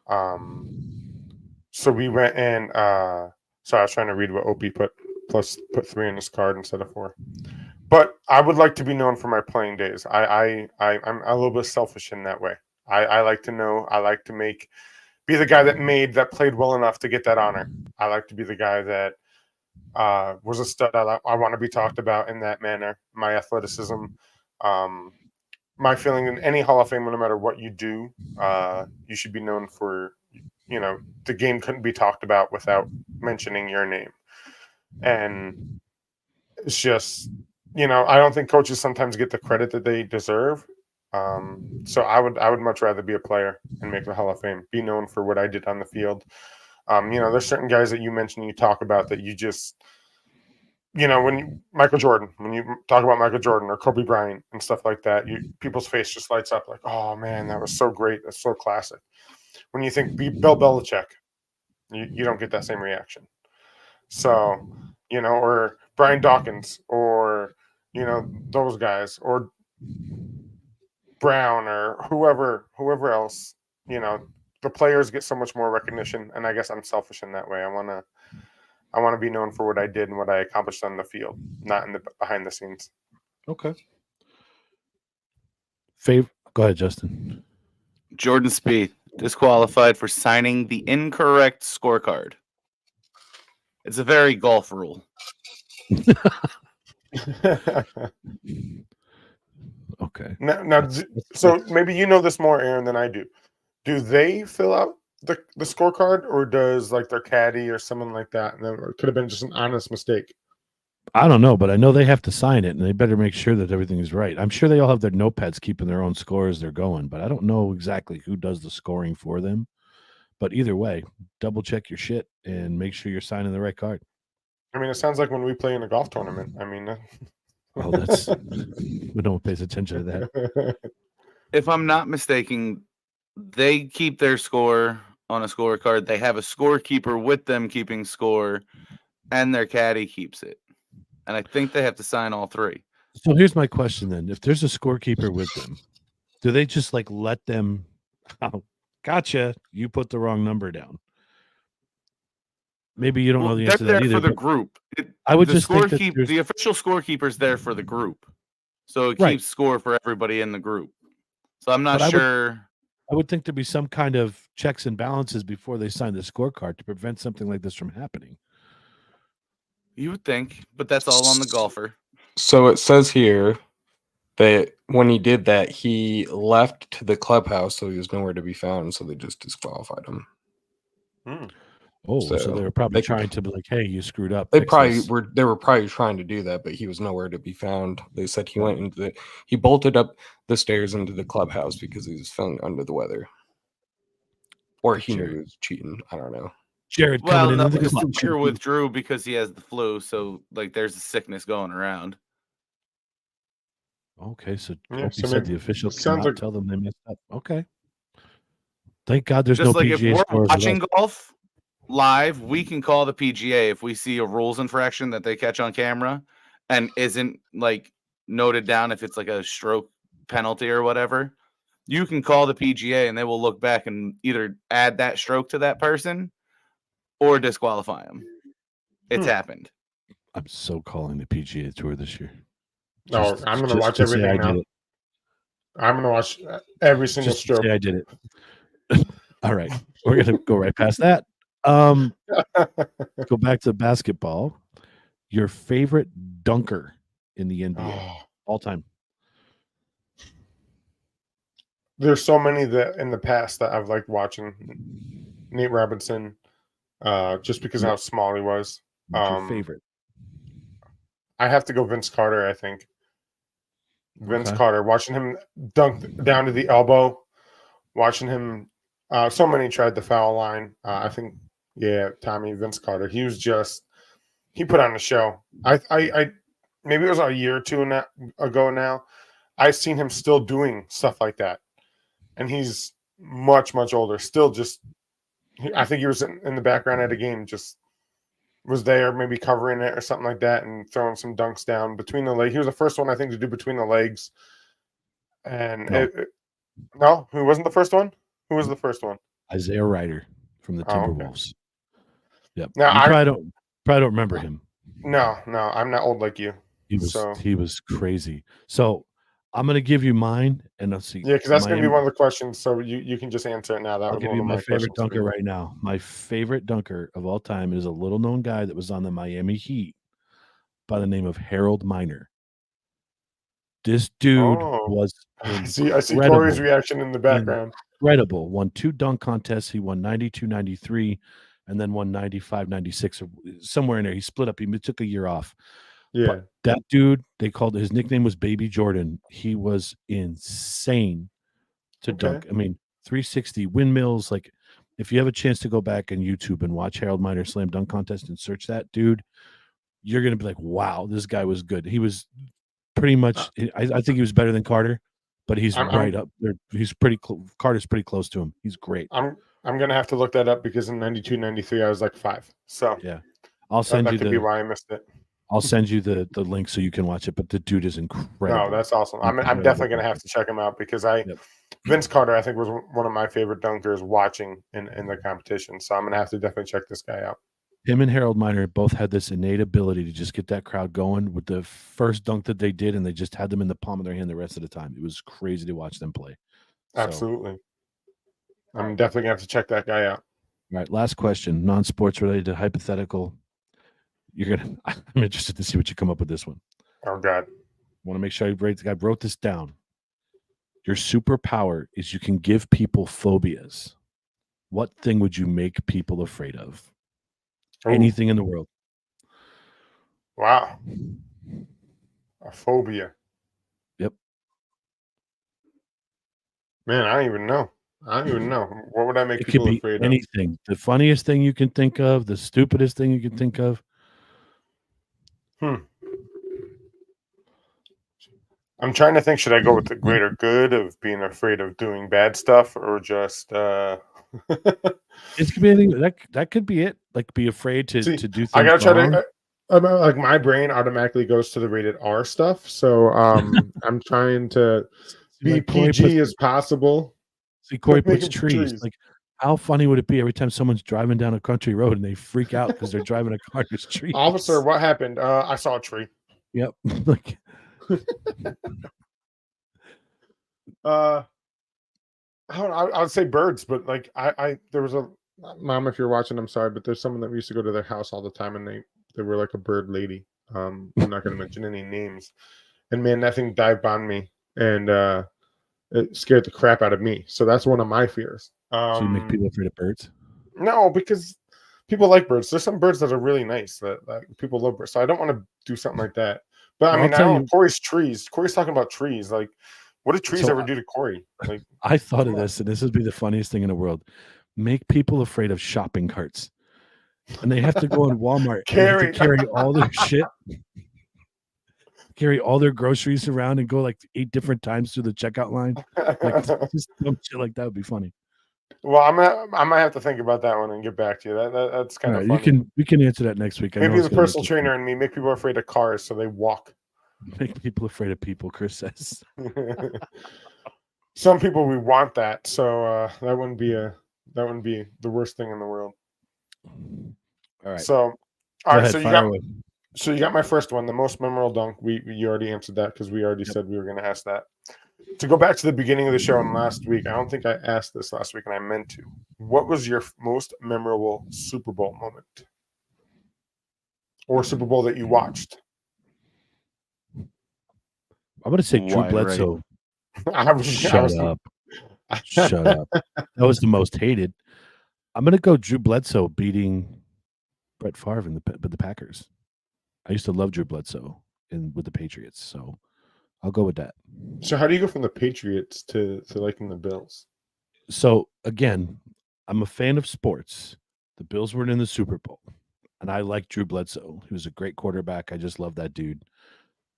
So we went and so I was trying to read what Opie put 3 in his card instead of 4. But I would like to be known for my playing days. I'm a little bit selfish in that way. I like to know. I like to be the guy that played well enough to get that honor. I like to be the guy that was a stud. I want to be talked about in that manner. My athleticism, my feeling in any Hall of Fame, no matter what you do, you should be known for. You know, the game couldn't be talked about without mentioning your name, and it's just, you know, I don't think coaches sometimes get the credit that they deserve. So I would much rather be a player and make the Hall of Fame, be known for what I did on the field. You know, there's certain guys that you mention, you talk about that you just, you know, when Michael Jordan, when you talk about Michael Jordan or Kobe Bryant and stuff like that, people's face just lights up like, oh man, that was so great, that's so classic. When you think Bill Belichick, you don't get that same reaction. So, you know, or Brian Dawkins, or, you know, those guys, or Brown, or whoever else, you know, the players get so much more recognition, and I guess I'm selfish in that way. I want to be known for what I did and what I accomplished on the field, not in the behind the scenes. Okay. Go ahead, Justin. Jordan Spieth disqualified for signing the incorrect scorecard. It's a very golf rule. Okay. Now, so maybe you know this more, Aaron, than I do. Do they fill out the scorecard, or does like their caddy or someone like that? And then it could have been just an honest mistake. I don't know, but I know they have to sign it, and they better make sure that everything is right. I'm sure they all have their notepads keeping their own score as they're going, but I don't know exactly who does the scoring for them. But either way, double check your shit and make sure you're signing the right card. I mean, it sounds like when we play in a golf tournament. I mean, oh, that's we don't pay attention to that. If I'm not mistaken, they keep their score on a scorecard. They have a scorekeeper with them keeping score, and their caddy keeps it. And I think they have to sign all 3. So here's my question then. If there's a scorekeeper with them, do they just like let them, oh, gotcha, you put the wrong number down? Maybe you don't know the answer to that either. They're there for the group. I would just think that the official scorekeeper's there for the group. So it keeps score for everybody in the group. So I'm not sure. I would think there'd be some kind of checks and balances before they sign the scorecard to prevent something like this from happening. You would think, but that's all on the golfer. So it says here that when he did that, he left to the clubhouse, so he was nowhere to be found. So they just disqualified him. Oh, so they were probably trying to be like, "Hey, you screwed up." They were probably trying to do that, but he was nowhere to be found. They said he went into he bolted up the stairs into the clubhouse because he was feeling under the weather, or he knew he was cheating. I don't know. Jared coming in the club. Peter withdrew because he has the flu, so like there's a sickness going around. Okay, so said the officials cannot tell them they messed up. Okay, thank God there's no PGA. If we're watching golf live, we can call the PGA if we see a rules infraction that they catch on camera and isn't like noted down. If it's like a stroke penalty or whatever, you can call the PGA and they will look back and either add that stroke to that person or disqualify them. It's happened. I'm so calling the PGA Tour this year. No, I'm going to watch everything now. I'm going to watch every single stroke. I did it. All right. We're going to go right past that. Go back to basketball. Your favorite dunker in the NBA all time? There's so many that in the past that I've liked watching. Nate Robinson, just because of how small he was. Your favorite? I have to go Vince Carter, I think. Vince Carter, watching him dunk down to the elbow, watching him. So many tried the foul line. I think, Vince Carter. He was he put on a show. I maybe it was a year or two ago now. I've seen him still doing stuff like that, and he's much older. Still, I think he was in the background at a game, just was there, maybe covering it or something like that, and throwing some dunks down between the legs. He was the first one, I think, to do between the legs. And No. no, who wasn't the first one? Who was the first one? Isaiah Ryder from the Oh, okay. Timberwolves. Yep. Now, you probably don't remember him. No, I'm not old like you. He was crazy. So I'm gonna give you mine, and let's see. Yeah, because that's gonna be one of the questions. So you can just answer it now. That I'll was give one you of my favorite questions dunker right now. My favorite dunker of all time is a little known guy that was on the Miami Heat by the name of Harold Miner. This dude was incredible. I see Corey's reaction in the background. Incredible. Won 2 dunk contests. He won 92, 93, and then won 95, 96, or somewhere in there. He split up. He took a year off. Yeah. But that dude, his nickname was Baby Jordan. He was insane to dunk. I mean, 360 windmills. Like, if you have a chance to go back on YouTube and watch Harold Miner slam dunk contest and search that dude, you're gonna be like, wow, this guy was good. He was pretty much. I think he was better than Carter, but he's right up there. He's pretty. Carter's pretty close to him. He's great. I'm gonna have to look that up because in 92, 93, I was like 5. So yeah, I'll send you that could be why I missed it. I'll send you the link so you can watch it. But the dude is incredible. No, that's awesome. I'm definitely gonna have to check him out because Vince Carter, I think, was one of my favorite dunkers watching in the competition. So I'm gonna have to definitely check this guy out. Him and Harold Miner both had this innate ability to just get that crowd going with the first dunk that they did, and they just had them in the palm of their hand the rest of the time. It was crazy to watch them play. Absolutely. I'm definitely gonna have to check that guy out. All right, last question, non-sports related, hypothetical. I'm interested to see what you come up with this one. Oh God. I want to make sure I wrote this down. Your superpower is you can give people phobias. What thing would you make people afraid of? Ooh. Anything in the world. Wow. A phobia. Yep. Man, I don't even know. What would I make people afraid anything. of? The funniest thing you can think of, the stupidest thing you can think of. I'm trying to think, should I go with the greater good of being afraid of doing bad stuff or just It could be anything. That could be it. Like, be afraid to do things. I gotta try to like, my brain automatically goes to the rated R stuff. So I'm trying to be PG as possible. See, Corey puts trees. Like, how funny would it be every time someone's driving down a country road and they freak out because they're driving a car to trees? Officer, what happened? I saw a tree. Yep. Like I would say birds, but like there was a mom, if you're watching, I'm sorry, but there's someone that we used to go to their house all the time, and they were like a bird lady. I'm not going to mention any names, and man, that thing dived on me, and it scared the crap out of me. So that's one of my fears. So you make people afraid of birds? No, because people like birds. There's some birds that are really nice that people love birds. So I don't want to do something like that. But I mean, I don't know. Corey's trees. Corey's talking about trees. Like, what did trees ever do to Corey? Like, I thought of this, and this would be the funniest thing in the world. Make people afraid of shopping carts. And they have to go in Walmart and carry all their shit, carry all their groceries around and go like 8 different times through the checkout line. Like, just dumb shit like that would be funny. Well, I might have to think about that one and get back to you. That's kind of funny. We can answer that next week. Maybe the personal trainer and me make people afraid of cars, so they walk. Make people afraid of people, Chris says. Some people, we want that, so that wouldn't be the worst thing in the world. All right. So, so you got my first one, the most memorable dunk. You already answered that because we already said we were going to ask that. To go back to the beginning of the show and last week, I don't think I asked this last week, and I meant to. What was your most memorable Super Bowl moment? Or Super Bowl that you watched? I'm going to say Drew Bledsoe. Shut up. Shut up. That was the most hated. I'm going to go Drew Bledsoe beating Brett Favre in the Packers. I used to love Drew Bledsoe with the Patriots, so I'll go with that. So how do you go from the Patriots to liking the Bills? So again, I'm a fan of sports. The Bills weren't in the Super Bowl, and I like Drew Bledsoe. He was a great quarterback. I just love that dude.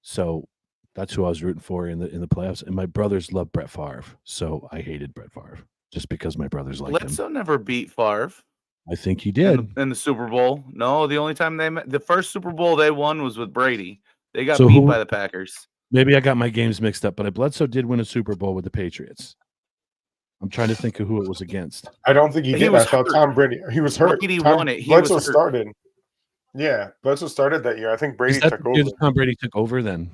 So that's who I was rooting for in the playoffs. And my brothers love Brett Favre, so I hated Brett Favre just because my brothers liked him. Bledsoe never beat Favre. I think he did. in the Super Bowl. No, the only time they met, the first Super Bowl they won was with Brady. They got So beat who- by the Packers. Maybe I got my games mixed up, but Bledsoe did win a Super Bowl with the Patriots. I'm trying to think of who it was against. I don't think he He did. was I thought hurt. Tom Brady. He was hurt. Brady Tom, won it. He Bledsoe was hurt. started. Yeah, Bledsoe started that year. I think Brady Is that took the year over. that Tom Brady took over then?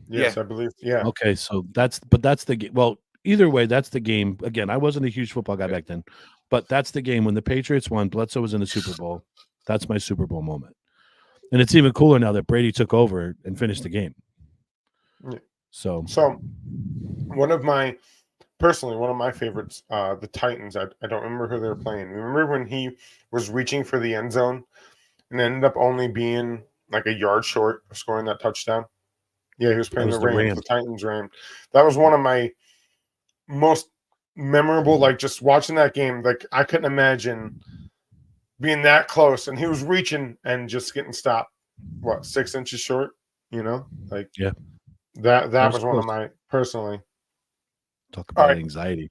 Yes, Yeah. I believe. Yeah. Okay, so that's the game. Well, either way, that's the game. Again, I wasn't a huge football guy back then, but that's the game when the Patriots won. Bledsoe was in the Super Bowl. That's my Super Bowl moment, and it's even cooler now that Brady took over and finished the game. Yeah. So one of my favorites, the Titans. I don't remember who they were playing. Remember when he was reaching for the end zone and ended up only being like a yard short of scoring that touchdown? Yeah, he was playing was the the Rams, Rams. the Titans Rams. That was one of my most memorable, like just watching that game. Like I couldn't imagine being that close, and he was reaching and just getting stopped. What, 6 inches short? You know, like Yeah. that was was one of close. my personally. talk about right. anxiety.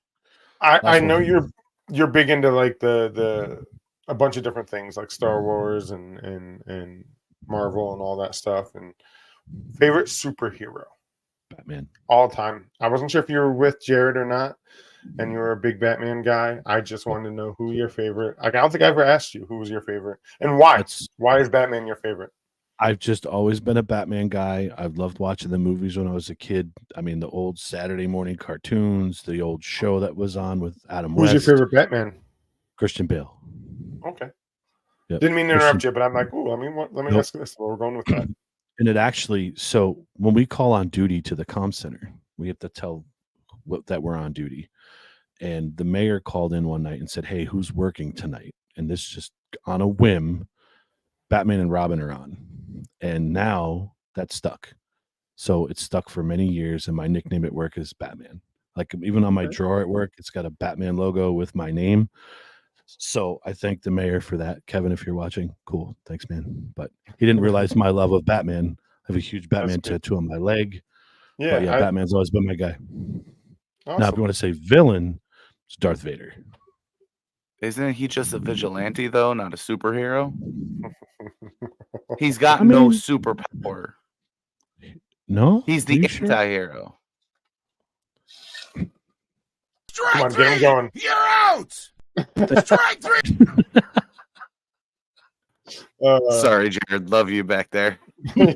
I Last know one. you're big into like the a bunch of different things like Star Wars and Marvel and all that stuff. And favorite superhero Batman. all time. I wasn't sure if you were with Jared or not, and you were a big Batman guy. I just wanted to know who your favorite. Like, I don't think I ever asked you who was your favorite and why. That's Why is Batman your favorite? I've just always been a Batman guy. I've loved watching the movies when I was a kid. I mean, the old Saturday morning cartoons, the old show that was on with Adam Who's West, your favorite Batman? Christian Bale. Okay. Yep. Didn't mean to interrupt Christian- you, but I'm like, oh, let me Nope. ask this. Where we're going with that. And it actually, so when we call on duty to the comm center, we have to tell that we're on duty. And the mayor called in one night and said, "Hey, who's working tonight?" And this just on a whim, Batman and Robin are on. And now that's stuck. So it's stuck for many years. And my nickname at work is Batman. Like even on my Okay. drawer at work, it's got a Batman logo with my name. So I thank the mayor for that. Kevin, if you're watching, cool. Thanks, man. But he didn't realize my love of Batman. I have a huge Batman good. tattoo on my leg. Yeah, But yeah, Batman's always been my guy. Now, if awesome. you want to say villain, it's Darth Vader. Isn't he just a vigilante though, not a superhero? He's got I no mean- superpower. No? He's Are the you sure? anti-hero. Come on, get him going. You're out. Strike three. Sorry, Jared. Love you back there. Yeah.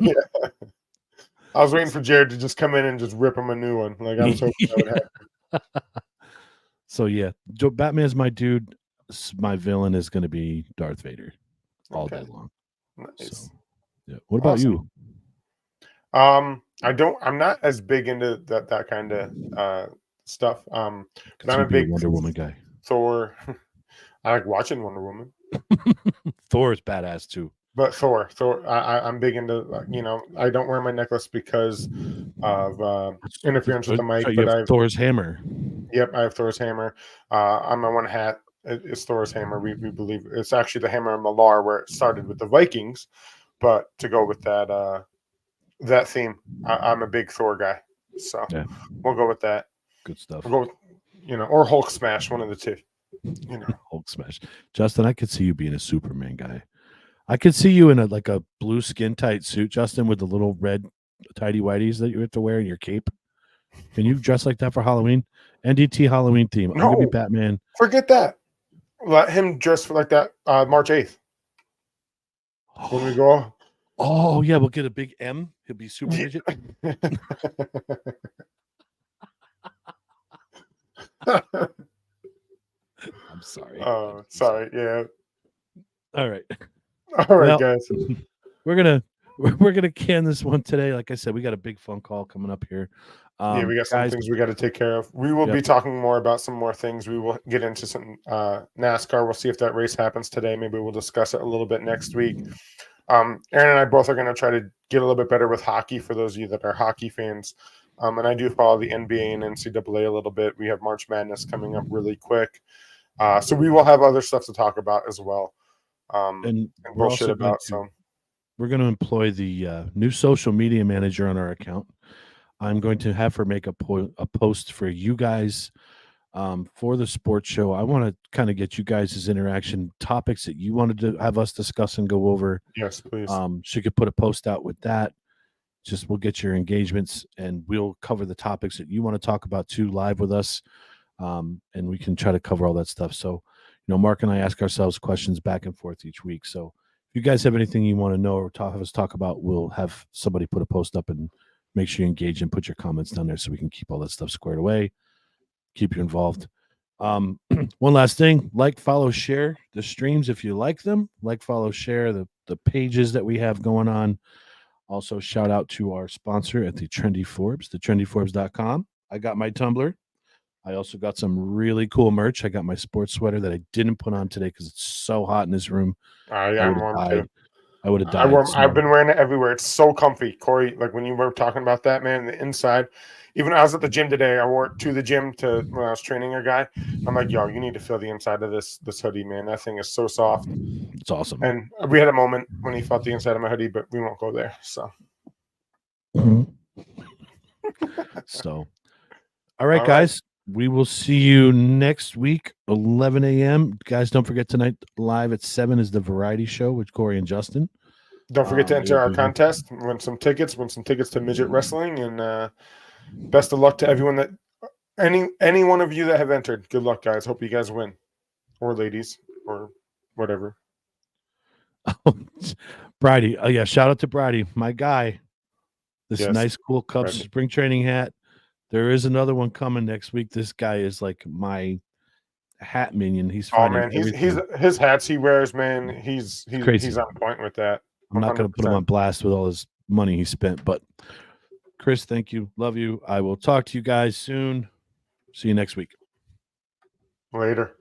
I was waiting for Jared to just come in and just rip him a new one. Like I was hoping that would happen. So yeah, Batman's my dude. My villain is going to be Darth Vader all Okay. day long. Nice. So, yeah. What about Awesome. you? I'm not as big into that kind of stuff. Because I'm a you'd be big Wonder Woman guy. Thor. I like watching Wonder Woman, Thor is badass too. but Thor, I'm big into. I don't wear my necklace because of interference with the mic. So you But have I, Thor's hammer. yep, I have Thor's hammer. On my one hat, it's Thor's hammer. We believe it's actually the hammer of Malar, where it started with the Vikings. But to go with that theme, I'm a big Thor guy, so Yeah. we'll go with that. Good stuff. We'll go with, or Hulk smash, one of the two. Hulk smash. Justin, I could see you being a Superman guy. I could see you in a blue skin tight suit, Justin, with the little red tidy whities that you have to wear in your cape. Can you dress like that for Halloween? NDT Halloween theme. I'm gonna be No. Batman. Forget that. Let him dress like that March 8th when we go. Oh yeah, we'll get a big M. He'll be super Yeah. midget. I'm sorry. Oh, sorry. Yeah. All right. All right, Well, guys. We're gonna can this one today. Like I said, we got a big phone call coming up here. Yeah, we got some guys, things we got to take care of. We will be Yep. talking more about some more things. We will get into some NASCAR. We'll see if that race happens today. Maybe we'll discuss it a little bit next week. Aaron and I both are going to try to get a little bit better with hockey for those of you that are hockey fans. And I do follow the NBA and NCAA a little bit. We have March Madness coming up really quick. So we will have other stuff to talk about as well. And and we're bullshit also going about. to- So we're going to employ the new social media manager on our account. I'm going to have her make a post for you guys for the sports show. I want to kind of get you guys' interaction topics that you wanted to have us discuss and go over. Yes, please. She could put a post out with that. Just we'll get your engagements and we'll cover the topics that you want to talk about too live with us. And we can try to cover all that stuff. So, Mark and I ask ourselves questions back and forth each week. So if you guys have anything you want to know or have us talk about, we'll have somebody put a post up and make sure you engage and put your comments down there so we can keep all that stuff squared away, keep you involved. One last thing, follow, share the streams if you like them. Follow, share the pages that we have going on. Also, shout out to our sponsor at the Trendy Forbes, thetrendyforbes.com. I got my tumbler. I also got some really cool merch. I got my sports sweater that I didn't put on today because it's so hot in this room. I'm warm too. I would have died. I've been wearing it everywhere. It's so comfy, Corey. Like when you were talking about that, man, the inside. Even I was at the gym today. I wore it to the gym when I was training a guy. I'm like, yo, you need to feel the inside of this hoodie, man. That thing is so soft. It's awesome. And we had a moment when he felt the inside of my hoodie, but we won't go there. So. So, all right, guys. We will see you next week, 11 a.m. Guys, don't forget tonight live at 7 is the variety show with Corey and Justin. Don't forget to enter our contest. Win some tickets to midget wrestling, and best of luck to everyone that any one of you that have entered. Good luck, guys. Hope you guys win, or ladies, or whatever. Bridie, yeah, shout out to Bridie, my guy. This nice, cool Cubs spring training hat. There is another one coming next week. This guy is like my hat minion. He's his hats he wears, man. He's crazy. He's on point with that. 100%. I'm not going to put him on blast with all his money he spent, but Chris, thank you. Love you. I will talk to you guys soon. See you next week. Later.